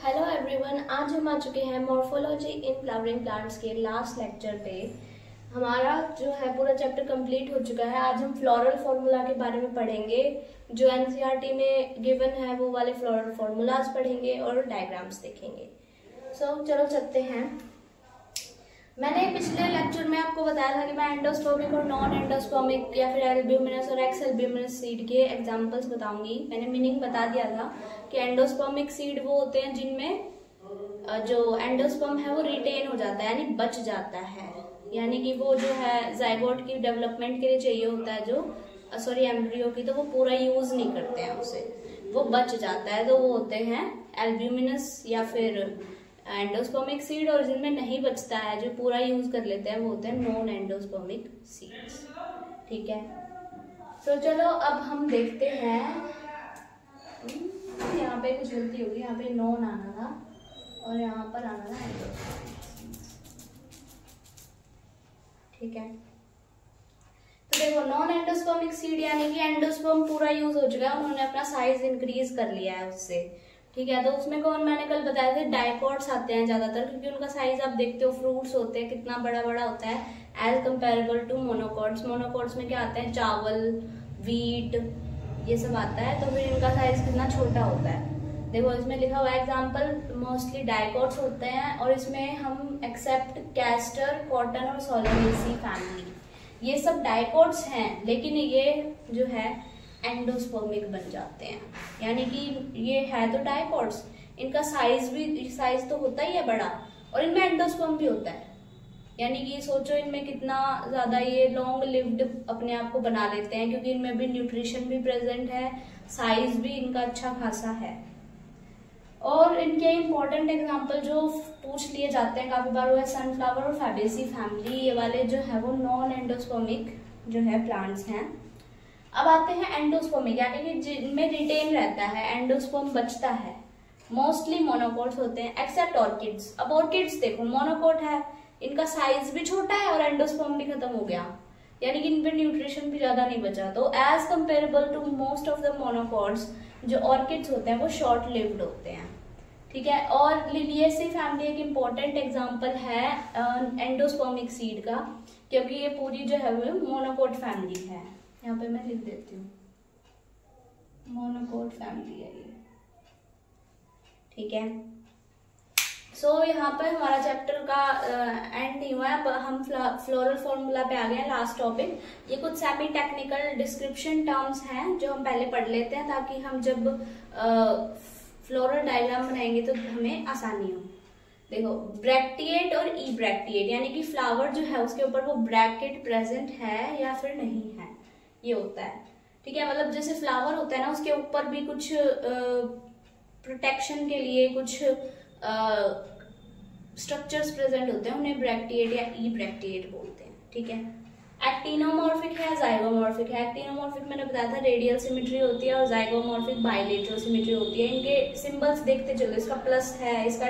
Hello everyone, आज हम आ चुके हैं मॉर्फोलॉजी इन फ्लावरिंग प्लांट्स के लास्ट लेक्चर पे। हमारा जो है पूरा चैप्टर कंप्लीट हो चुका है। आज हम फ्लोरल फार्मूला के बारे में पढ़ेंगे। जो एनसीईआरटी में गिवन है वो वाले फ्लोरल फार्मूलाज पढ़ेंगे और डायग्राम्स देखेंगे। चलो चलते हैं। मैंने पिछले लेक्चर में आपको बताया था कि मैं एंडोस्पर्मिक और नॉन एंडोस्पर्मिक या फिर एल्ब्यूमिनस और एक्स एल्ब्यूमिनस सीड के एग्जांपल्स बताऊंगी। मैंने मीनिंग बता दिया था कि एंडोस्पर्मिक सीड वो होते हैं जिनमें जो एंडोस्पर्म है वो रिटेन हो जाता है, यानी बच जाता है, यानी कि वो जो है जाइगोट की डेवलपमेंट के लिए चाहिए होता है जो एम्ब्रियो की, तो वो पूरा यूज नहीं करते हैं उसे, वो बच जाता है, तो वो होते हैं एल्ब्यूमिनस या फिर एंडोस्पर्मिक सीड। और जिनमें नहीं बचता है, जो पूरा यूज कर लेते हैं, वो होते हैं नॉन एंडोस्पर्मिक सीड्स। ठीक है, तो चलो अब हम देखते हैं। यहाँ पे कुछ गलती होगी, यहाँ पे नॉन आना था और यहाँ पर आना था एंडोस्पर्मिक। ठीक है, तो देखो नॉन एंडोस्पर्मिक सीड यानी कि एंडोस्पर्म पूरा यूज हो चुका है, उन्होंने अपना साइज इंक्रीज कर लिया है उससे। ठीक है, तो उसमें कौन, मैंने कल बताया था डाइकॉट्स आते हैं ज्यादातर, क्योंकि उनका साइज आप देखते हो, फ्रूट्स होते हैं कितना बड़ा बड़ा होता है as comparable to monocots. Monocots में क्या आते हैं, चावल, वीट, ये सब आता है, तो फिर इनका साइज कितना छोटा होता है। देखो इसमें लिखा हुआ है एग्जाम्पल, मोस्टली डाइकॉट्स होते हैं, और इसमें हम एक्सेप्ट कैस्टर, कॉटन और सोलेनेसी फैमिली, ये सब डाइकॉट्स हैं, लेकिन ये जो है एंडोस्पर्मिक बन जाते हैं, यानी कि ये है तो डाइकॉट्स, इनका साइज तो होता ही है बड़ा, और इनमें एंडोस्पर्म भी होता है, यानी कि सोचो इनमें कितना ज्यादा ये लॉन्ग लिव्ड अपने आप को बना लेते हैं, क्योंकि इनमें भी न्यूट्रिशन भी प्रेजेंट है, साइज भी इनका अच्छा खासा है। और इनके इम्पोर्टेंट एग्जाम्पल जो पूछ लिए जाते हैं काफी बार, वो है सनफ्लावर और फैबेसी फैमिली, ये वाले जो है वो नॉन एंडोस्पर्मिक जो है प्लांट्स हैं। अब आते हैं एंडोस्पर्मिक, यानी कि जिनमें रिटेन रहता है, एंडोस्पर्म बचता है, मोस्टली मोनोकॉट्स होते हैं एक्सेप्ट ऑर्किड्स। अब ऑर्किड्स देखो मोनोकॉट है, इनका साइज भी छोटा है और एंडोस्पर्म भी खत्म हो गया, यानी कि इन पे न्यूट्रिशन भी ज्यादा नहीं बचा, तो as comparable to most of the monocots जो ऑर्किड्स होते हैं वो शॉर्ट लिव्ड होते हैं। ठीक है, और लिलिएसी फैमिली एक इम्पोर्टेंट एग्जाम्पल है एंडोस्पर्मिक सीड का, क्योंकि ये पूरी जो है वो मोनोकॉट फैमिली है। यहाँ पे मैं लिख देती हूँ, मोनोकॉट फैमिली है ये। ठीक है, यहाँ पे हमारा चैप्टर का एंड नहीं हुआ है, अब हम फ्लोरल फॉर्मूला पे आ गए हैं, लास्ट टॉपिक। ये कुछ सेमी टेक्निकल डिस्क्रिप्शन टर्म्स हैं जो हम पहले पढ़ लेते हैं, ताकि हम जब फ्लोरल डायग्राम बनाएंगे तो हमें आसानी हो। देखो ब्रैक्टिएट और ई ब्रैक्टिएट, यानी कि फ्लावर जो है उसके ऊपर वो ब्रैकेट प्रेजेंट है या फिर नहीं है, ये होता है। ठीक है, मतलब जैसे फ्लावर होता है ना, उसके ऊपर भी कुछ प्रोटेक्शन के लिए कुछ स्ट्रक्चर्स प्रेजेंट होते हैं, उन्हें ब्रैक्टिएट या ई ब्रैक्टिएट बोलते हैं। ठीक है, एक्टिनोमॉर्फिक है, जाइगोमॉर्फिक है। एक्टिनोमॉर्फिक मैंने बताया था रेडियल सिमेट्री होती है, और जाइगोमॉर्फिक बाइलेटरल सिमेट्री होती है। इनके सिंबल्स देखते चलो, इसका प्लस है, इसका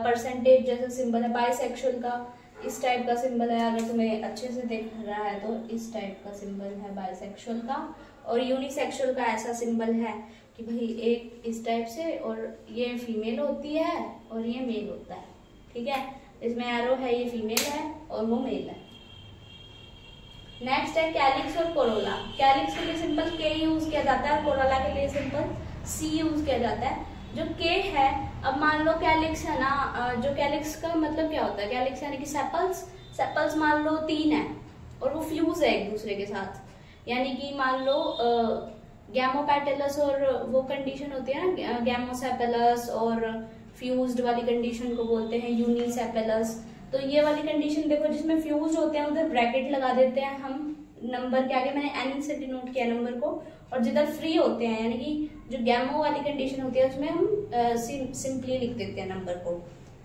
परसेंटेज जैसा सिंबल है, बाइसेक्सुअल का इस टाइप का सिंबल है, अगर तुम्हें अच्छे से देख रहा है तो इस टाइप का सिंबल है बाइसेक्सुअल का, और यूनिसेक्सुअल का ऐसा सिंबल है कि भाई एक इस टाइप से, और ये फीमेल होती है और ये मेल होता है। ठीक है, इसमें एरो है, ये फीमेल है और वो मेल है। नेक्स्ट है कैलिक्स और कोरोला। कैलिक्स के लिए सिंपल के यूज किया जाता है, और कोरोला के लिए सिंपल सी यूज किया जाता है। जो के है, अब मान लो कैलिक्स है ना, जो कैलिक्स का मतलब क्या होता है, कैलिक्स यानी कि सेपल्स मान लो 3 है और वो फ्यूज है एक दूसरे के साथ, यानी कि मान लो गैमोपेटेलस और वो कंडीशन होती है ना, गैमोसेपेलस, और फ्यूज्ड वाली कंडीशन को बोलते हैं यूनिसेपेलस। तो ये वाली कंडीशन देखो, जिसमें फ्यूज होते हैं उधर ब्रैकेट लगा देते हैं हम नंबर के आगे, मैंने एन से डिनोट किया नंबर को, और जिधर फ्री होते हैं यानी कि जो गैमो वाली कंडीशन होती है उसमें हम सिंपली लिख देते हैं नंबर को।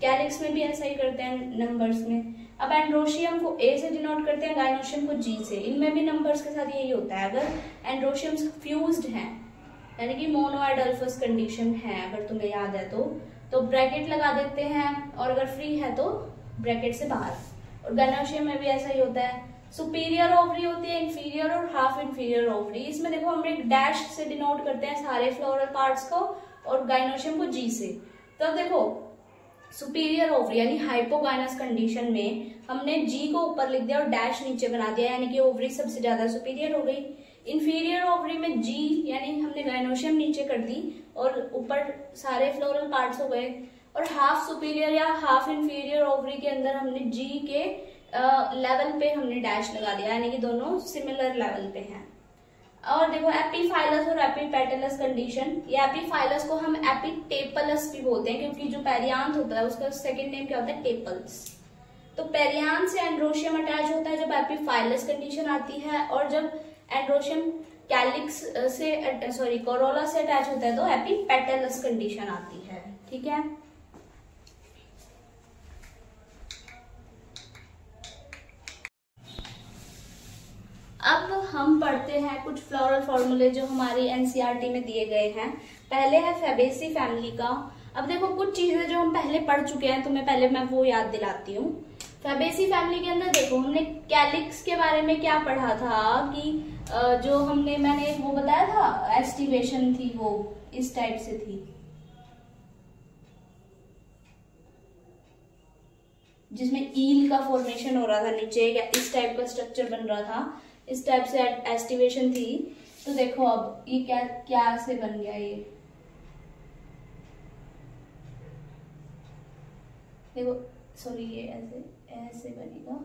कैलिक्स में भी ऐसा ही करते हैं नंबर्स में। अब एंड्रोशियम को ए से डिनोट करते हैं, गाइनोशियम को जी से, इनमें भी नंबर्स के साथ यही होता है। अगर एंड्रोशियम फ्यूज्ड है यानी कि मोनोएडल्फस कंडीशन है, अगर तुम्हें याद है तो ब्रैकेट लगा देते हैं, और अगर फ्री है तो ब्रैकेट से बाहर। और गाइनोशियम में भी ऐसा ही होता है। सुपीरियर ओवरी होती है, इंफीरियर और हाफ इंफीरियर ओवरी। इसमें देखो हम एक डैश से डिनोट करते हैं सारे फ्लोरल पार्ट्स को, और गाइनोशियम को जी से। तो देखो सुपीरियर ओवरी यानी हाइपोगाइनस कंडीशन में हमने जी को ऊपर लिख दिया और डैश नीचे बना दिया, यानी कि ओवरी सबसे ज्यादा सुपीरियर हो गई। इंफीरियर ओवरी में जी यानी हमने गाइनोशियम नीचे कर दी और ऊपर सारे फ्लोरल पार्ट्स हो गए। और हाफ सुपीरियर या हाफ इंफीरियर ओवरी के अंदर हमने जी के लेवल पे हमने डैश लगा दिया, यानी कि दोनों सिमिलर लेवल पे हैं। और देखो एपीफाइलस और एपीपेटलस कंडीशन, ये एपीफाइलस को हम एपिटेपलस भी बोलते हैं क्योंकि जो पेरियांथ होता है उसका सेकंड नेम क्या होता है, टेपल्स। तो पेरियांथ से एंड्रोशियम अटैच होता है जब एपीफाइलस कंडीशन आती है, और जब एंड्रोशियम कैलिक्स से कोरोला से अटैच होता है तो एपीपेटलस कंडीशन आती है। ठीक है, अब हम पढ़ते हैं कुछ फ्लोरल फॉर्मूले जो हमारी एनसीईआरटी में दिए गए हैं। पहले है फेबेसी फैमिली का। अब देखो कुछ चीजें जो हम पहले पढ़ चुके हैं, तुम्हें पहले मैं वो याद दिलाती हूँ। फेबेसी फैमिली के अंदर देखो हमने कैलिक्स के बारे में क्या पढ़ा था कि जो मैंने वो बताया था एस्टिवेशन थी, वो इस टाइप से थी, जिसमें ईल का फॉर्मेशन हो रहा था नीचे, इस टाइप का स्ट्रक्चर बन रहा था, इस टाइप से एस्टिवेशन थी। तो देखो अब ये क्या से बन गया, ये देखो सॉरी ये ऐसे बनेगा।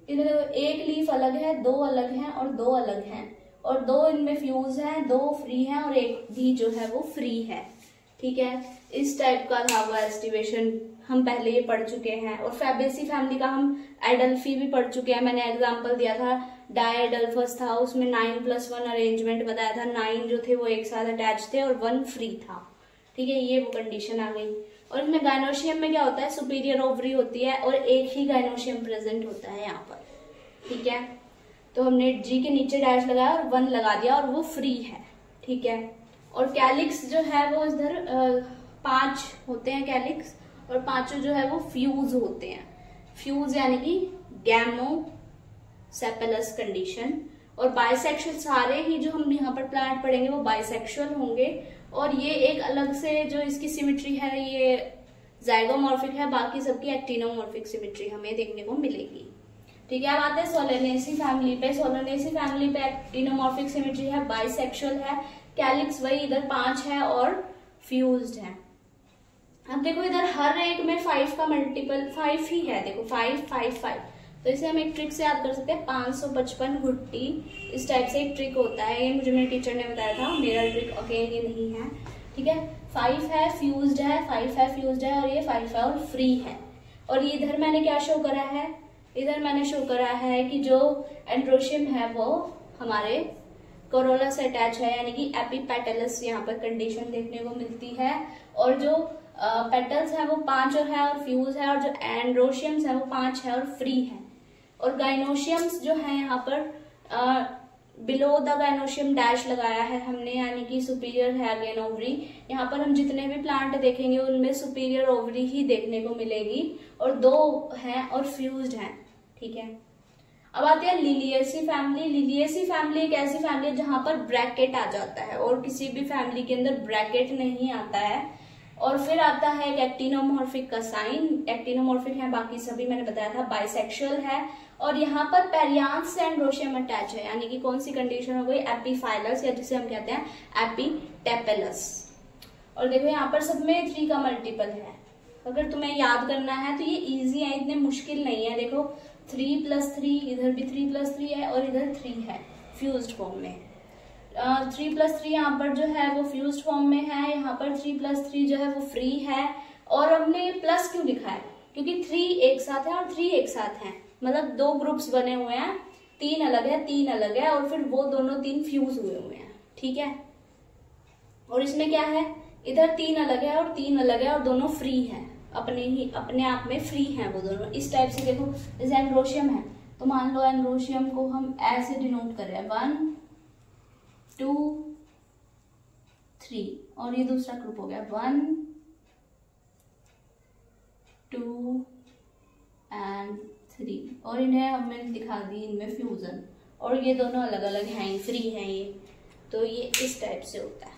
ये देखो एक लीफ अलग है, दो अलग हैं और दो अलग हैं, और दो इनमें फ्यूज हैं, दो फ्री हैं और एक भी जो है वो फ्री है। ठीक है, इस टाइप का था वो एस्टिवेशन, हम पहले ये पढ़ चुके हैं। और फेबेसी फैमिली का हम एडल्फी भी पढ़ चुके हैं, मैंने एग्जांपल दिया था डायएडल्फस था, उसमें 9+1 अरेंजमेंट बताया था, 9 जो थे वो एक साथ अटैच थे और 1 फ्री था। ठीक है, ये वो कंडीशन आ गई। और इसमें गाइनोशियम में क्या होता है, सुपीरियर ओवरी होती है और एक ही गाइनोशियम प्रेजेंट होता है यहाँ पर। ठीक है, तो हमने जी के नीचे डैश लगाया और 1 लगा दिया और वो फ्री है। ठीक है, और कैलिक्स जो है वो इधर 5 होते हैं कैलिक्स, और पांचों जो है वो फ्यूज होते हैं। फ्यूज यानी कि गैमोसेपेलस कंडीशन। और बाइसेक्सुअल, सारे ही जो हम यहाँ पर प्लांट पढ़ेंगे वो बाइसेक्सुअल होंगे। और ये एक अलग से जो इसकी सिमेट्री है ये जाइगोमॉर्फिक है, बाकी सबकी एक्टिनोमॉर्फिक सिमेट्री हमें देखने को मिलेगी। ठीक है, अब आते हैं सोलेनेसी फैमिली पे। सोलेनेसी फैमिली पे एक्टिनोमॉर्फिक सिमेट्री है, बाइसेक्सुअल है, कैलिक्स वही इधर 5 है और फ्यूज्ड है। अब देखो इधर हर एक में 5 का मल्टीपल 5 ही है, देखो 5 5 5। तो इसे हम एक ट्रिक से याद कर सकते हैं, 555 घुट्टी, इस टाइप से एक ट्रिक होता है। ये मुझे मेरे टीचर ने बताया था, मेरा ट्रिक अगेन ये नहीं है। ठीक है, 5 है फ्यूज्ड है, 5 है फ्यूज्ड है और ये 5 है और फ्री है। और ये इधर मैंने क्या शो करा है, इधर मैंने शो करा है कि जो एंड्रोशियम है वो हमारे कोरोला से अटैच है, यानी कि एपीपेटलस यहाँ पर कंडीशन देखने को मिलती है। और जो पेटल्स है वो 5 और फ्यूज है, और जो एंड्रोशियम्स है वो 5 है और फ्री है। और गाइनोशियम्स जो है यहाँ पर बिलो द गाइनोशियम डैश लगाया है हमने, यानी कि सुपीरियर है अगेन ओवरी। यहाँ पर हम जितने भी प्लांट देखेंगे उनमें सुपीरियर ओवरी ही देखने को मिलेगी, और 2 हैं और फ्यूज्ड हैं। ठीक है, अब आते हैं लिलिएसी फैमिली। लिलिएसी फैमिली एक ऐसी फैमिली है जहां पर ब्रैकेट आ जाता है, और किसी भी फैमिली के अंदर ब्रैकेट नहीं आता है। और फिर आता है एक एक्टिनोमॉर्फिक का साइन, एक्टिनोमॉर्फिक है, बाकी सभी मैंने बताया था बाइसेक्सुअल है। और यहाँ पर पेरियांथ से एंड्रोशियम अटैच है, यानी कि कौन सी कंडीशन हो गई, एपीफाइलस, या जिसे हम कहते हैं एपीटेपेलस। और देखो यहाँ पर सब में 3 का मल्टीपल है, अगर तुम्हें याद करना है तो ये इजी है, इतने मुश्किल नहीं है। देखो 3+3, इधर भी 3+3 है और इधर 3 है फ्यूज्ड फॉर्म में। 3+3 यहाँ पर जो है वो फ्यूज्ड फॉर्म में है, यहाँ पर 3+3 जो है वो फ्री है। और हमने प्लस क्यों लिखा है, क्योंकि 3 एक साथ है और 3 एक साथ है, मतलब 2 ग्रुप्स बने हुए हैं, 3 अलग है 3 अलग है, और फिर वो दोनों 3 फ्यूज हुए हैं। ठीक है, और इसमें क्या है, इधर 3 अलग है और 3 अलग है और दोनों फ्री है, अपने आप में फ्री हैं वो दोनों। इस टाइप से देखो जैसे एंड्रोशियम है, तो मान लो एंड्रोशियम को हम ऐसे डिनोट कर रहे हैं 1 2 3, और ये दूसरा ग्रुप हो गया 1 2 and 3, और इन्हें हमने दिखा दी इनमें फ्यूजन, और ये दोनों अलग अलग हैं, फ्री हैं ये। तो ये इस टाइप से होता है।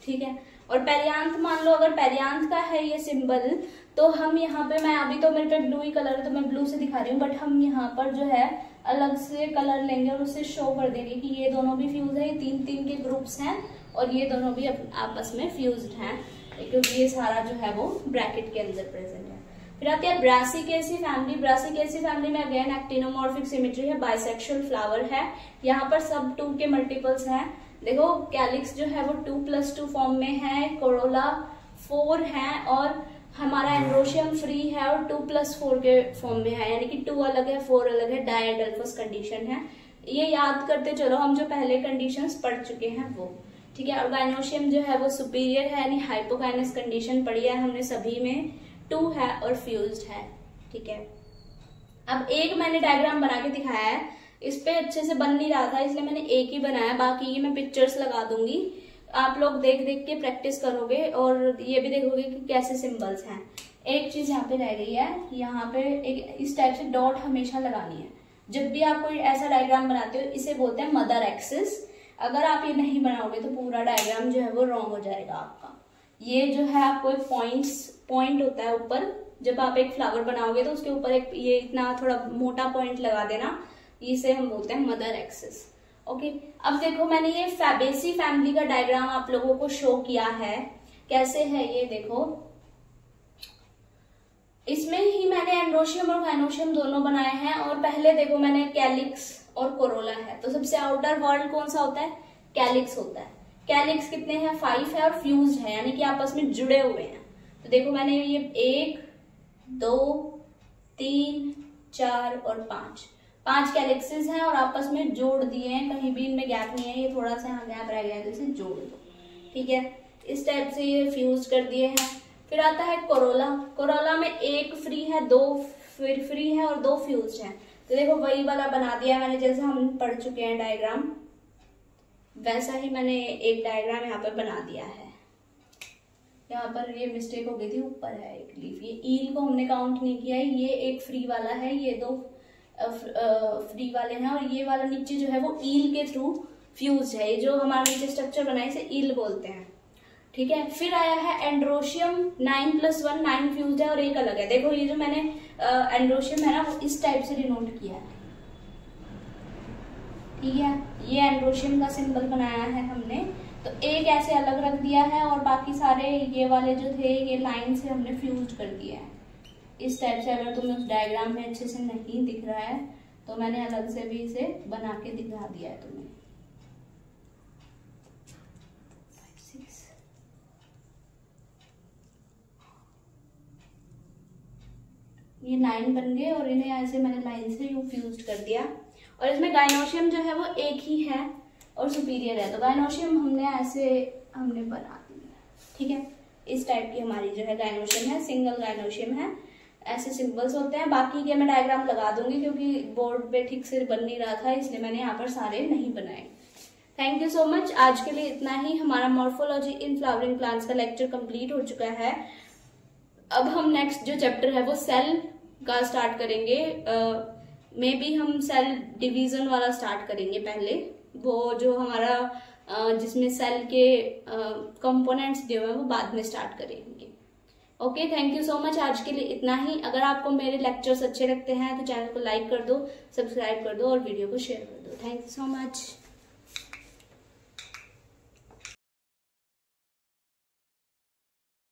ठीक है, और पेरियांथ मान लो, अगर पेरियांथ का है ये सिंबल, तो हम यहाँ पे, मैं अभी तो मेरे पे ब्लू ही कलर है तो मैं ब्लू से दिखा रही हूँ, बट हम यहाँ पर जो है अलग से कलर लेंगे और उससे शो कर देंगे कि ये दोनों भी फ्यूज है, ये 3-3 के ग्रुप्स हैं और ये दोनों भी आपस में फ्यूज्ड हैं, क्योंकि ये सारा जो है वो ब्रैकेट के अंदर प्रेजेंट है। फिर आती है ब्रासिकेसी फैमिली। ब्रासिकेसी फैमिली में अगेन एक्टिनोमॉर्फिक सिमेट्री है, बाइसेक्सुअल फ्लावर है, यहाँ पर सब 2 के मल्टीपल्स हैं। देखो कैलिक्स जो है वो 2+2 फॉर्म में है, कोरोला 4 है और हमारा एंड्रोशियम फ्री है और 2+4 के फॉर्म में है, यानी कि 2 अलग है 4 अलग है, डायडल्फस कंडीशन है। ये याद करते चलो हम जो पहले कंडीशंस पढ़ चुके हैं वो, ठीक है। और गाइनोशियम जो है वो सुपीरियर है, यानी हाइपोकाइनस कंडीशन पढ़ी है हमने सभी में, 2 है और फ्यूज्ड है, ठीक है। अब एक मैंने डायग्राम बना के दिखाया है, इस पे अच्छे से बन नहीं रहा था इसलिए मैंने एक ही बनाया, बाकी ये मैं पिक्चर्स लगा दूंगी, आप लोग देख देख के प्रैक्टिस करोगे और ये भी देखोगे कि कैसे सिंबल्स हैं। एक चीज यहाँ पे रह गई है, यहाँ पे एक इस टाइप से डॉट हमेशा लगानी है। जब भी आप कोई ऐसा डायग्राम बनाते हो इसे बोलते हैं मदर एक्सिस। अगर आप ये नहीं बनाओगे तो पूरा डायग्राम जो है वो रॉन्ग हो जाएगा आपका। ये जो है आपको एक पॉइंट होता है ऊपर, जब आप एक फ्लावर बनाओगे तो उसके ऊपर एक ये इतना थोड़ा मोटा पॉइंट लगा देना, इसे हम बोलते हैं मदर एक्सिस। ओके, अब देखो मैंने ये फैबेसी फैमिली का डायग्राम आप लोगों को शो किया है, कैसे है ये देखो। इसमें ही मैंने एंड्रोशियम और गाइनोशियम दोनों बनाए हैं और पहले देखो मैंने कैलिक्स और कोरोला है, तो सबसे आउटर वर्ल्ड कौन सा होता है, कैलिक्स होता है। कैलिक्स कितने हैं, 5 है और फ्यूज्ड है, यानी कि आपस में जुड़े हुए हैं। तो देखो मैंने ये 1 2 3 4 और 5 कैलिक्सेस हैं और आपस में जोड़ दिए हैं, कहीं भी इनमें गैप नहीं है, ये थोड़ा सा यहाँ गैप रह गया है तो इसे जोड़ दो, ठीक है। इस टाइप से ये फ्यूज कर दिए हैं। फिर आता है कोरोला। कोरोला में 1 फ्री है, 2 फ्री है और 2 फ्यूज है। तो देखो वही वाला बना दिया मैंने, जैसे हम पढ़ चुके हैं डायग्राम, वैसा ही मैंने एक डायग्राम यहाँ पे बना दिया है। यहाँ पर ये मिस्टेक हो गई थी, ऊपर है एक लीफ, ये ईल को हमने काउंट नहीं किया है, ये एक फ्री वाला है, ये 2 फ्री वाले हैं और ये वाला नीचे जो है वो ईल के थ्रू फ्यूज है। ये जो हमारा नीचे स्ट्रक्चर बना है इसे ईल बोलते हैं, ठीक है। फिर आया है एंड्रोशियम, 9+1 9 फ्यूज है और एक अलग है। देखो ये जो मैंने एंड्रोशियम है ना वो इस टाइप से डिनोट किया है, ठीक है। ये एंड्रोशियम का सिंबल बनाया है हमने, तो एक ऐसे अलग रख दिया है और बाकी सारे ये वाले जो थे ये लाइन से हमने फ्यूज कर दिया है इस टाइप से। अगर तुम्हें उस डायग्राम में अच्छे से नहीं दिख रहा है तो मैंने अलग से भी इसे बना के दिखा दिया है तुम्हें। 5 6 ये 9 बन गए और इन्हें ऐसे मैंने लाइन से यूं फ्यूज कर दिया। और इसमें गाइनोशियम जो है वो एक ही है और सुपीरियर है, तो गाइनोशियम हमने बना दिया, ठीक है। इस टाइप की हमारी जो है गाइनोशियम है, सिंगल गाइनोशियम है, ऐसे सिंबल्स होते हैं। बाकी के मैं डायग्राम लगा दूंगी क्योंकि बोर्ड पे ठीक से बन नहीं रहा था, इसलिए मैंने यहाँ पर सारे नहीं बनाए। थैंक यू सो मच, आज के लिए इतना ही। हमारा मॉर्फोलॉजी इन फ्लावरिंग प्लांट्स का लेक्चर कंप्लीट हो चुका है। अब हम नेक्स्ट जो चैप्टर है वो सेल का स्टार्ट करेंगे। मे बी हम सेल डिवीजन वाला स्टार्ट करेंगे पहले, वो जो हमारा जिसमें सेल के कंपोनेंट्स दिए हुए हैं वो बाद में स्टार्ट करेंगे। Okay, thank you so much, आज के लिए इतना ही। अगर आपको मेरे लेक्चर्स अच्छे लगते हैं तो चैनल को लाइक कर दो, सब्सक्राइब कर दो और वीडियो को शेयर कर दो। Thank you so much.